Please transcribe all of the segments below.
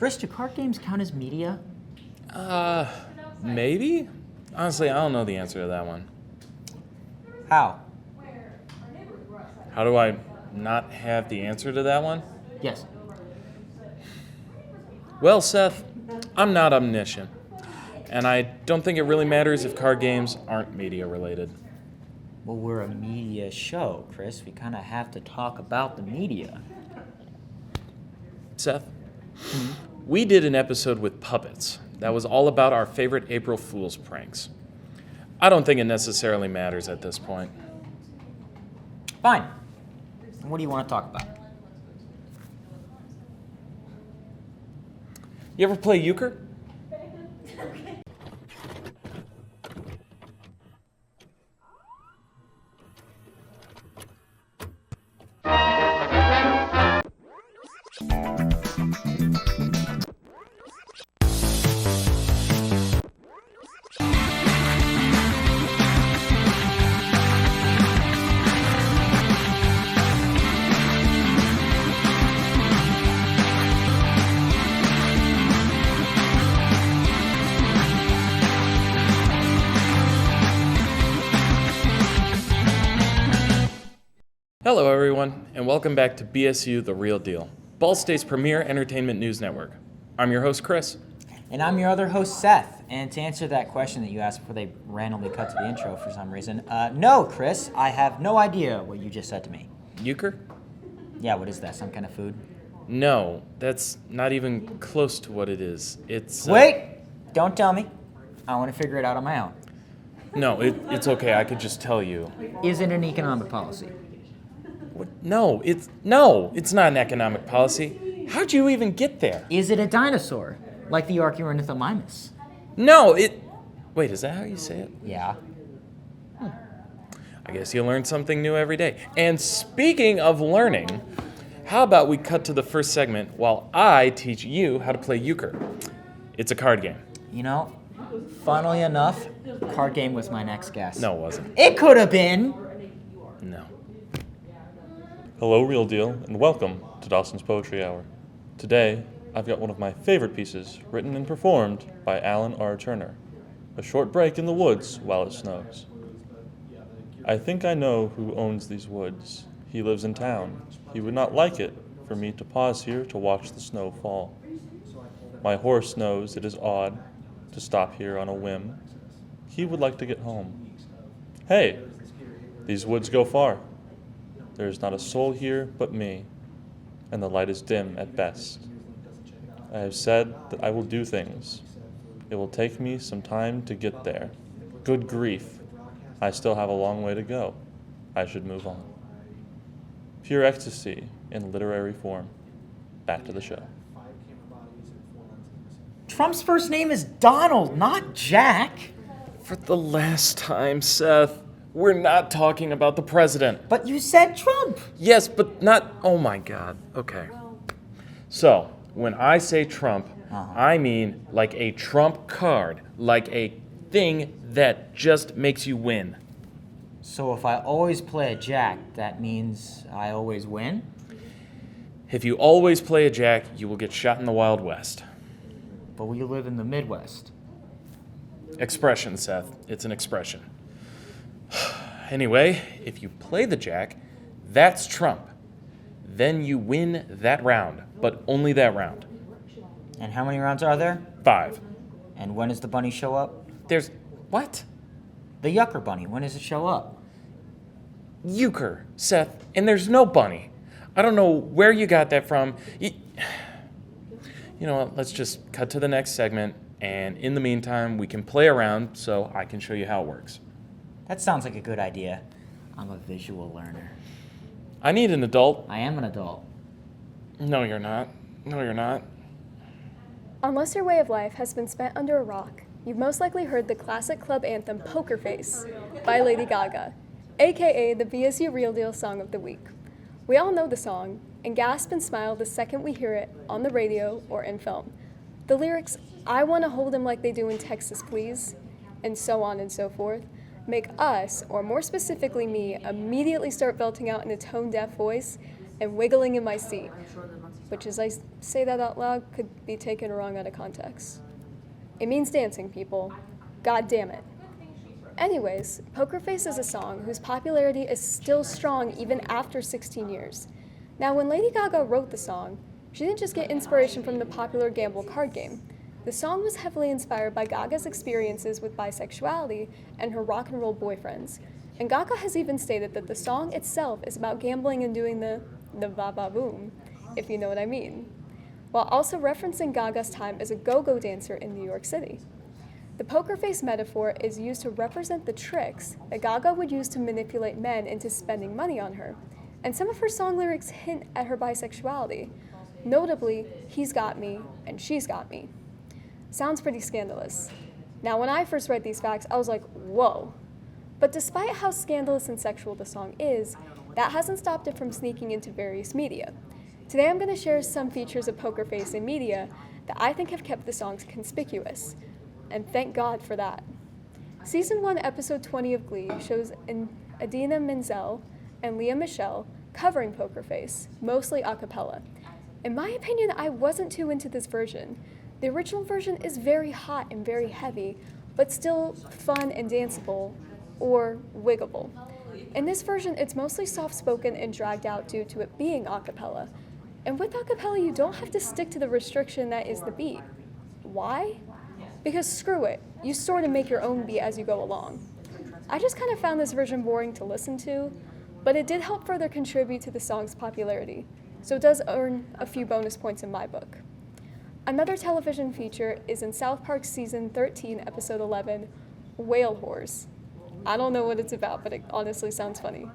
Chris, do card games count as media? Maybe? Honestly, I don't know the answer to that one. How? How do I not have the answer to that one? Yes. Well, Seth, I'm not omniscient. And I don't think it really matters if card games aren't media related. Well, we're a media show, Chris. We kind of have to talk about the media. Seth, we did an episode with puppets that was all about our favorite April Fool's pranks. I don't think it necessarily matters at this point. Fine. What do you want to talk about? You ever play Yooker? Hello, everyone, and welcome back to BSU The Real Deal, Ball State's premier entertainment news network. I'm your host, Chris. And I'm your other host, Seth. And to answer that question that you asked before they randomly cut to the intro for some reason, no, Chris, I have no idea what you just said to me. Yuckur? Yeah, what is that, some kind of food? No, that's not even close to what it is. It's... Wait! Don't tell me. I want to figure it out on my own. No, it's okay, I could just tell you. Is it an economic policy? What? No, it's not an economic policy. How'd you even get there? Is it a dinosaur, like the Archaeornithomimus? No, Wait, is that how you say it? Yeah. I guess you learn something new every day. And speaking of learning, how about we cut to the first segment while I teach you how to play Yuckur? It's a card game. You know, funnily enough, card game was my next guess. No, it wasn't. It could have been. No. Hello, Real Deal, and welcome to Dawson's Poetry Hour. Today, I've got one of my favorite pieces, written and performed by Alan R. Turner, A Short Break in the Woods While It Snows. I think I know who owns these woods. He lives in town. He would not like it for me to pause here to watch the snow fall. My horse knows it is odd to stop here on a whim. He would like to get home. Hey, these woods go far. There is not a soul here but me, and the light is dim at best. I have said that I will do things. It will take me some time to get there. Good grief, I still have a long way to go. I should move on. Pure ecstasy in literary form. Back to the show. Trump's first name is Donald, not Jack. For the last time, Seth, we're not talking about the president. But you said Trump. Yes, but not... Oh, my God. Okay. So, when I say Trump, I mean like a Trump card, like a thing that just makes you win. So if I always play a Jack, that means I always win? If you always play a Jack, you will get shot in the Wild West. But we live in the Midwest. Expression, Seth. It's an expression. Anyway, if you play the Jack, that's Trump. Then you win that round, but only that round. And how many rounds are there? 5. And when does the bunny show up? There's... What? The Yucker bunny. When does it show up? Yooker, Seth, and there's no bunny. I don't know where you got that from. You know what? Let's just cut to the next segment, and in the meantime, we can play around so I can show you how it works. That sounds like a good idea. I'm a visual learner. I need an adult. I am an adult. No, you're not. No, you're not. Unless your way of life has been spent under a rock, you've most likely heard the classic club anthem Poker Face by Lady Gaga, aka the BSU Real Deal Song of the Week. We all know the song and gasp and smile the second we hear it on the radio or in film. The lyrics, I want to hold him like they do in Texas, please, and so on and so forth, make us, or more specifically me, immediately start belting out in a tone-deaf voice and wiggling in my seat. which as I say that out loud could be taken wrong out of context. It means dancing, people. God damn it. Anyways, Poker Face is a song whose popularity is still strong even after 16 years. Now, when Lady Gaga wrote the song, she didn't just get inspiration from the popular gamble card game. The song was heavily inspired by Gaga's experiences with bisexuality and her rock and roll boyfriends. And Gaga has even stated that the song itself is about gambling and doing the ba-ba-boom, if you know what I mean, while also referencing Gaga's time as a go-go dancer in New York City. The poker face metaphor is used to represent the tricks that Gaga would use to manipulate men into spending money on her, and some of her song lyrics hint at her bisexuality, notably, he's got me and she's got me. Sounds pretty scandalous. Now, when I first read these facts, I was like, whoa. But despite how scandalous and sexual the song is, that hasn't stopped it from sneaking into various media. Today I'm going to share some features of Poker Face in media that I think have kept the songs conspicuous, and thank God for that. Season 1, Episode 20 of Glee shows Idina Menzel and Leah Michele covering Poker Face, mostly a cappella. In my opinion, I wasn't too into this version. The original version is very hot and very heavy, but still fun and danceable, or wiggable. In this version, it's mostly soft-spoken and dragged out due to it being a cappella. And with a cappella, you don't have to stick to the restriction that is the beat. Why? Because screw it, you sort of make your own beat as you go along. I just kind of found this version boring to listen to, but it did help further contribute to the song's popularity, so it does earn a few bonus points in my book. Another television feature is in South Park Season 13, Episode 11, Whale Whores. I don't know what it's about, but it honestly sounds funny.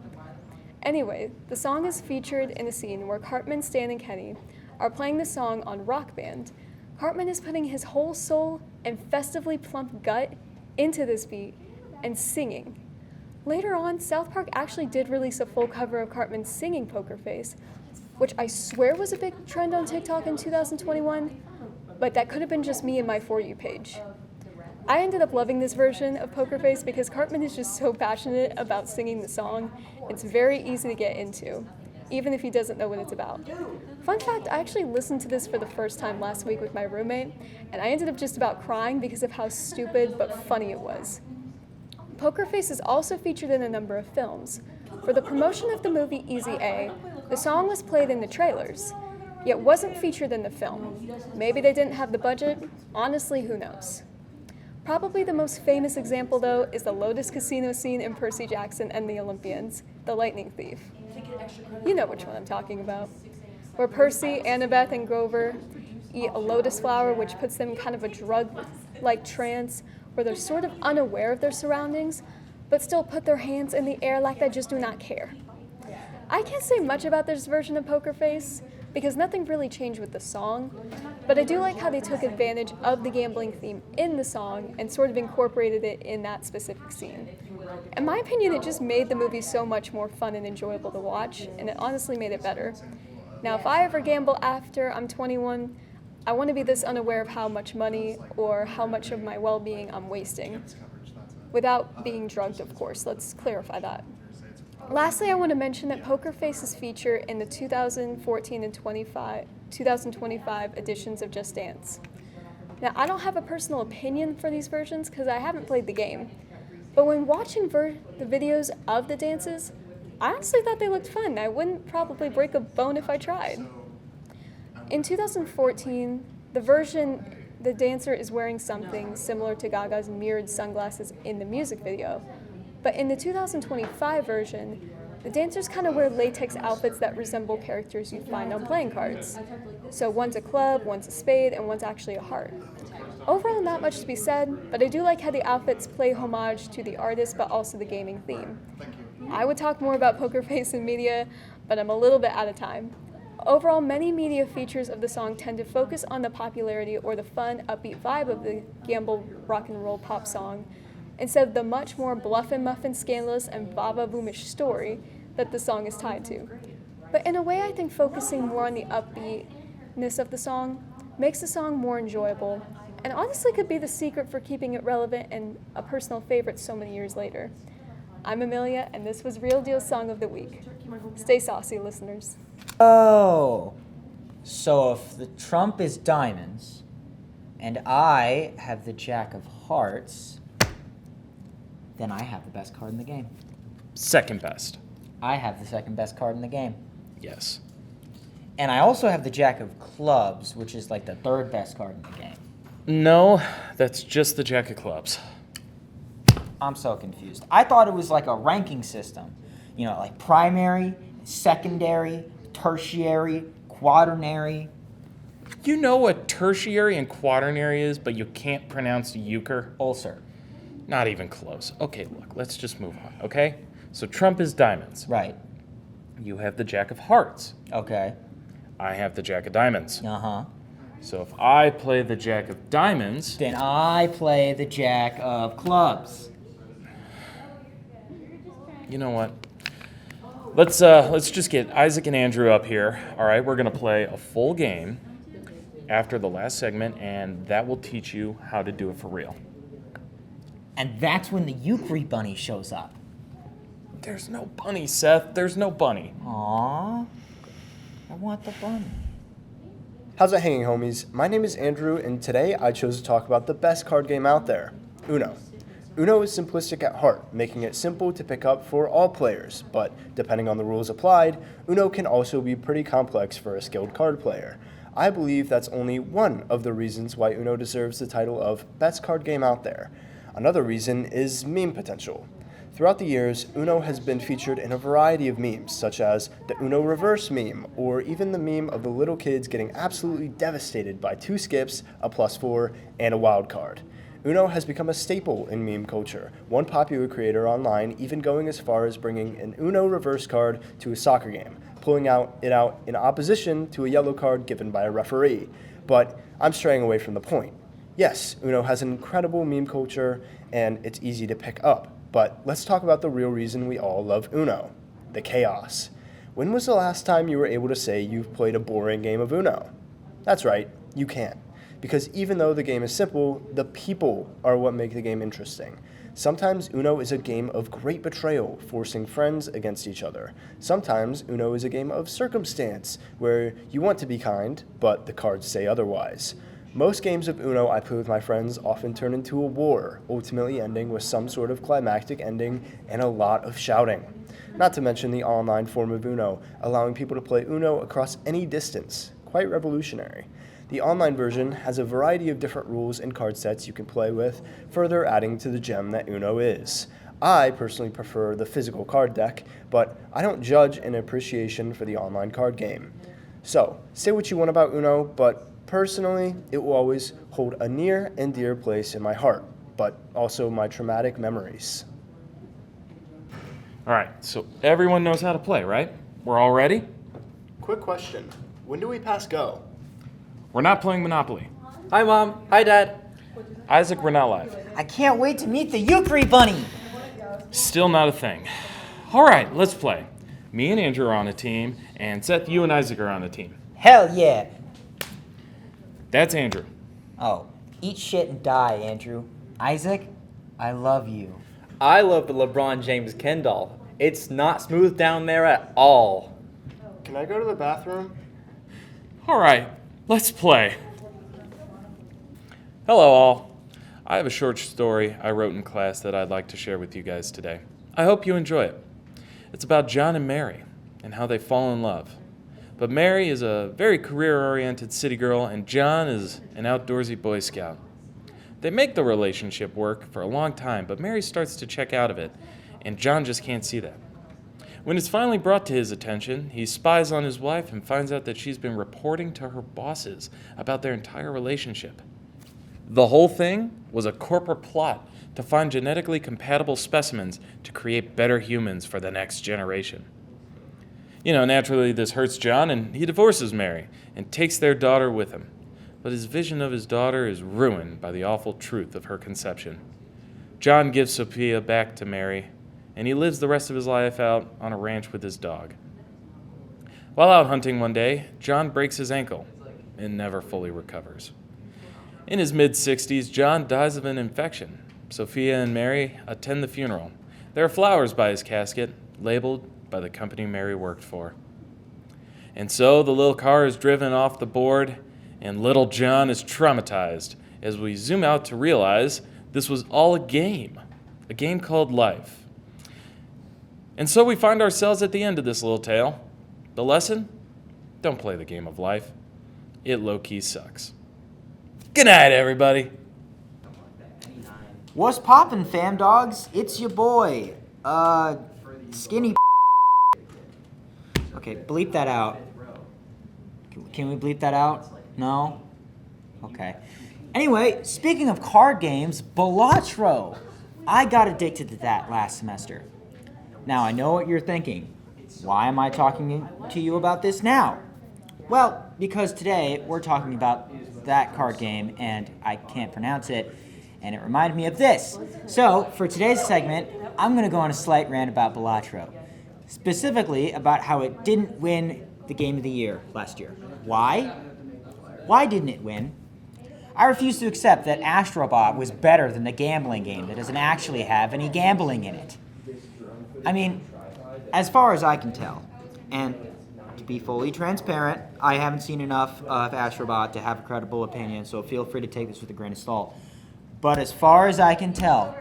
Anyway, the song is featured in a scene where Cartman, Stan, and Kenny are playing the song on Rock Band. Cartman is putting his whole soul and festively plump gut into this beat and singing. Later on, South Park actually did release a full cover of Cartman singing Poker Face, which I swear was a big trend on TikTok in 2021, but that could have been just me and my For You page. I ended up loving this version of Poker Face because Cartman is just so passionate about singing the song. It's very easy to get into, even if he doesn't know what it's about. Fun fact, I actually listened to this for the first time last week with my roommate, and I ended up just about crying because of how stupid but funny it was. Poker Face is also featured in a number of films. For the promotion of the movie Easy A, the song was played in the trailers, yet wasn't featured in the film. Maybe they didn't have the budget. Honestly, who knows? Probably the most famous example, though, is the Lotus Casino scene in Percy Jackson and the Olympians, the Lightning Thief. You know which one I'm talking about. Where Percy, Annabeth, and Grover eat a lotus flower, which puts them in kind of a drug-like trance, where they're sort of unaware of their surroundings, but still put their hands in the air like they just do not care. I can't say much about this version of Poker Face, because nothing really changed with the song, but I do like how they took advantage of the gambling theme in the song and sort of incorporated it in that specific scene. In my opinion, it just made the movie so much more fun and enjoyable to watch, and it honestly made it better. Now, if I ever gamble after I'm 21, I want to be this unaware of how much money or how much of my well-being I'm wasting. Without being drugged, of course, let's clarify that. Lastly, I want to mention that Poker Face is featured in the 2014 and 2025 editions of Just Dance. Now, I don't have a personal opinion for these versions because I haven't played the game, but when watching the videos of the dances, I honestly thought they looked fun. I wouldn't probably break a bone if I tried. In 2014, the dancer is wearing something similar to Gaga's mirrored sunglasses in the music video. But in the 2025 version, the dancers kind of wear latex outfits that resemble characters you'd find on playing cards. So one's a club, one's a spade, and one's actually a heart. Overall, not much to be said, but I do like how the outfits play homage to the artist but also the gaming theme. I would talk more about Poker Face in media, but I'm a little bit out of time. Overall, many media features of the song tend to focus on the popularity or the fun, upbeat vibe of the gamble rock and roll pop song, instead of the much more bluff and muffin scandalous and baba-boomish story that the song is tied to. But in a way, I think focusing more on the upbeatness of the song makes the song more enjoyable, and honestly could be the secret for keeping it relevant and a personal favorite so many years later. I'm Amelia, and this was Real Deal Song of the Week. Stay saucy, listeners. Oh, So if the trump is diamonds, and I have the jack of hearts, then I have the best card in the game. Second best. I have the second best card in the game. Yes. And I also have the jack of clubs, which is like the third best card in the game. No, that's just the jack of clubs. I'm so confused. I thought it was like a ranking system. You know, like primary, secondary, tertiary, quaternary. You know what tertiary and quaternary is, but you can't pronounce Yooker? Ulcer. Not even close. Okay, look, let's just move on, okay? So trump is diamonds. Right. You have the jack of hearts. Okay. I have the jack of diamonds. Uh-huh. So if I play the jack of diamonds, Then I play the jack of clubs. you know what? Let's just get Isaac and Andrew up here. All right, we're gonna play a full game after the last segment, and that will teach you how to do it for real. And that's when the Yooker bunny shows up. There's no bunny, Seth. There's no bunny. Aww. I want the bunny. How's it hanging, homies? My name is Andrew, and today I chose to talk about the best card game out there, Uno. Uno is simplistic at heart, making it simple to pick up for all players, but depending on the rules applied, Uno can also be pretty complex for a skilled card player. I believe that's only one of the reasons why Uno deserves the title of best card game out there. Another reason is meme potential. Throughout the years, Uno has been featured in a variety of memes, such as the Uno reverse meme, or even the meme of the little kids getting absolutely devastated by 2 skips, a +4, and a wild card. Uno has become a staple in meme culture, one popular creator online even going as far as bringing an Uno reverse card to a soccer game, pulling it out in opposition to a yellow card given by a referee. But I'm straying away from the point. Yes, Uno has an incredible meme culture, and it's easy to pick up. But let's talk about the real reason we all love Uno, the chaos. When was the last time you were able to say you've played a boring game of Uno? That's right, you can't. Because even though the game is simple, the people are what make the game interesting. Sometimes Uno is a game of great betrayal, forcing friends against each other. Sometimes Uno is a game of circumstance, where you want to be kind, but the cards say otherwise. Most games of Uno I play with my friends often turn into a war, ultimately ending with some sort of climactic ending and a lot of shouting. Not to mention the online form of Uno, allowing people to play Uno across any distance. Quite revolutionary. The online version has a variety of different rules and card sets you can play with, further adding to the gem that Uno is. I personally prefer the physical card deck, but I don't judge an appreciation for the online card game. So, say what you want about Uno, but personally, it will always hold a near and dear place in my heart, but also my traumatic memories. All right, so everyone knows how to play, right? We're all ready? Quick question. When do we pass go? We're not playing Monopoly. Hi, Mom. Hi, Dad. Isaac, we're not live. I can't wait to meet the Yooker bunny. Still not a thing. All right, let's play. Me and Andrew are on a team, and Seth, you and Isaac are on a team. Hell yeah. That's Andrew. Oh, eat shit and die, Andrew. Isaac, I love you. I love the LeBron James Ken doll. It's not smooth down there at all. Can I go to the bathroom? All right, let's play. Hello, all. I have a short story I wrote in class that I'd like to share with you guys today. I hope you enjoy it. It's about John and Mary and how they fall in love. But Mary is a very career-oriented city girl, and John is an outdoorsy Boy Scout. They make the relationship work for a long time, but Mary starts to check out of it, and John just can't see that. When it's finally brought to his attention, he spies on his wife and finds out that she's been reporting to her bosses about their entire relationship. The whole thing was a corporate plot to find genetically compatible specimens to create better humans for the next generation. You know, naturally this hurts John, and he divorces Mary and takes their daughter with him. But his vision of his daughter is ruined by the awful truth of her conception. John gives Sophia back to Mary, and he lives the rest of his life out on a ranch with his dog. While out hunting one day, John breaks his ankle and never fully recovers. In his mid-60s, John dies of an infection. Sophia and Mary attend the funeral. There are flowers by his casket, labeled by the company Mary worked for. And so the little car is driven off the board, and little John is traumatized as we zoom out to realize this was all a game called life. And so we find ourselves at the end of this little tale. The lesson? Don't play the game of life. It low-key sucks. Good night, everybody. What's poppin', fam dogs? It's your boy, Skinny. Okay, bleep that out. Can we bleep that out? No? Okay. Anyway, speaking of card games, Balatro. I got addicted to that last semester. Now, I know what you're thinking. Why am I talking to you about this now? Well, because today we're talking about that card game, and I can't pronounce it, and it reminded me of this. So, for today's segment, I'm going to go on a slight rant about Balatro. Specifically about how it didn't win the Game of the Year last year. Why? Why didn't it win? I refuse to accept that Astrobot was better than the gambling game that doesn't actually have any gambling in it. I mean, as far as I can tell, and to be fully transparent, I haven't seen enough of Astrobot to have a credible opinion, so feel free to take this with a grain of salt. But as far as I can tell,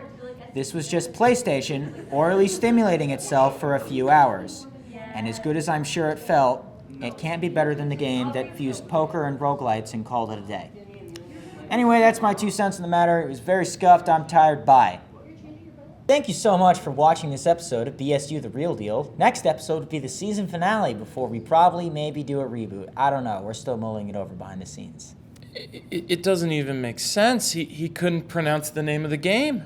this was just PlayStation orally stimulating itself for a few hours. And as good as I'm sure it felt, it can't be better than the game that fused poker and roguelites and called it a day. Anyway, that's my 2 cents on the matter. It was very scuffed. I'm tired. Bye. Thank you so much for watching this episode of BSU The Real Deal. Next episode will be the season finale before we probably maybe do a reboot. I don't know. We're still mulling it over behind the scenes. It doesn't even make sense. He couldn't pronounce the name of the game.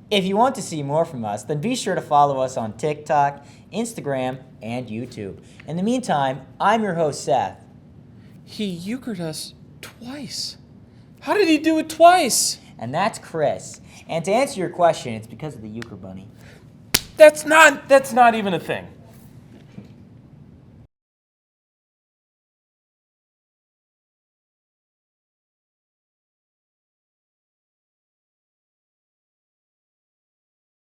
If you want to see more from us, then be sure to follow us on TikTok, Instagram, and YouTube. In the meantime, I'm your host, Seth. He euchred us twice. How did he do it twice? And that's Chris. And to answer your question, it's because of the Yooker bunny. That's not even a thing.